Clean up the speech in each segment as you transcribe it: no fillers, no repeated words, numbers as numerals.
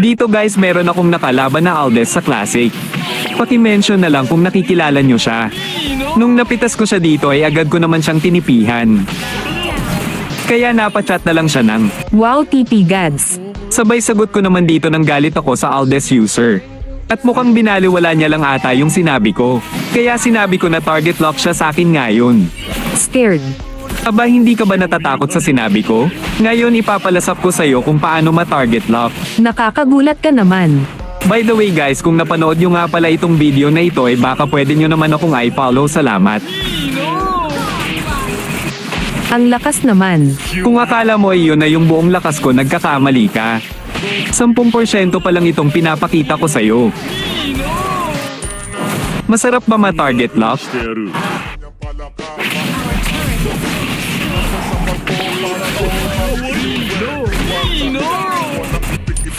Dito guys meron akong nakalaban na Aldez sa Classic. Paki-mention na lang kung nakikilala nyo siya. Nung napitas ko siya dito ay agad ko naman siyang tinipihan. Kaya napachat na lang siya ng Wow TP Gads. sabay sagot ko naman dito ng galit ako sa Aldez user. At mukhang binaliwala niya lang ata yung sinabi ko. Kaya sinabi ko na target lock siya sa akin ngayon. Scared. Aba hindi ka ba natatakot sa sinabi ko? Ngayon ipapalasap ko sa'yo kung paano ma-target lock. Nakakagulat ka naman. By the way guys, kung napanood nyo nga pala itong video na ito ay baka pwede nyo naman akong i-follow, salamat. Ang lakas naman. Kung akala mo ay yun na yung buong lakas ko, nagkakamali ka. 10% pa lang itong pinapakita ko sa'yo. Masarap ba ma-target lock?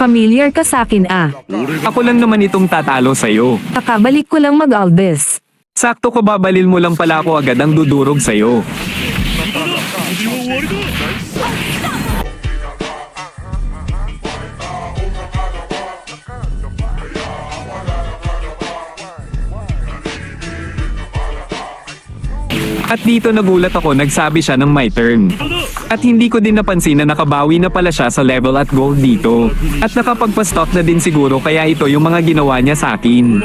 Familiar ka sa akin ah. Ako lang naman itong tatalo sa'yo. Kakabalik ko lang mag-Aldez. Sakto ko babalil mo lang pala ako agad ang dudurog sa'yo. At dito nagulat ako, nagsabi siya ng my turn. At hindi ko din napansin na nakabawi na pala siya sa level at gold dito. At nakapagpa-stock na din siguro kaya ito yung mga ginawa niya sa akin.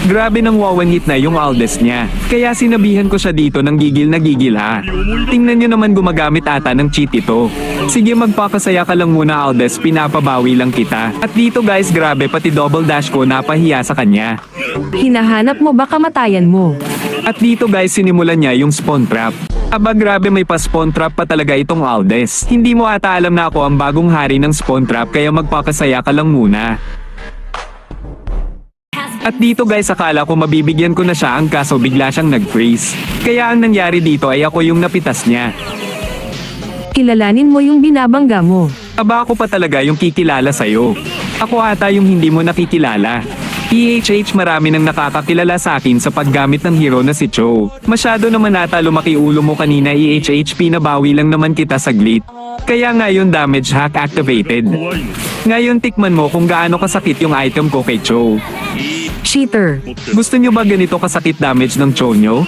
Grabe nang wawan hit na yung Aldez niya. Kaya sinabihan ko siya dito ng gigil na gigil ha. Tingnan nyo naman gumagamit ata ng cheat ito. Sige magpakasaya ka lang muna Aldez, pinapabawi lang kita. At dito guys grabe pati double dash ko napahiya sa kanya. Hinahanap mo ba kamatayan mo? At dito guys sinimulan niya yung spawn trap. Aba grabe may pa-spawn trap pa talaga itong Aldez. Hindi mo ata alam na ako ang bagong hari ng spawn trap kaya magpakasaya ka lang muna. At dito guys akala ko mabibigyan ko na siya ang kaso bigla siyang nag-freeze. Kaya ang nangyari dito ay ako yung napitas niya. Kilalanin mo yung binabangga mo. Aba ako pa talaga yung kikilala sa'yo. Ako ata yung hindi mo nakikilala. PHH marami nang nakakakilala sa akin sa paggamit ng hero na si Cho. Masyado naman ata lumaki ulo mo kanina EHH pinabawi lang naman kita saglit. Kaya ngayon damage hack activated. Ngayon tikman mo kung gaano kasakit yung item ko kay Cho. Cheater. Gusto nyo ba ganito kasakit damage ng Cho nyo?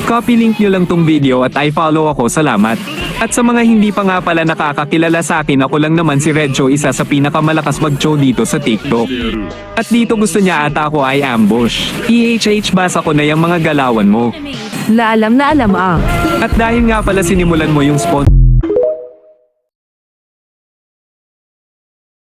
Copy link nyo lang tong video at i-follow ako, salamat. At sa mga hindi pa nga pala nakakakilala sa akin, ako lang naman si Red Cho, isa sa pinakamalakas mag-Cho dito sa TikTok. At dito gusto niya ata ako ay ambush. EHH basa ko na yung mga galawan mo. Laalam na alam ah. At dahil nga pala sinimulan mo yung spawn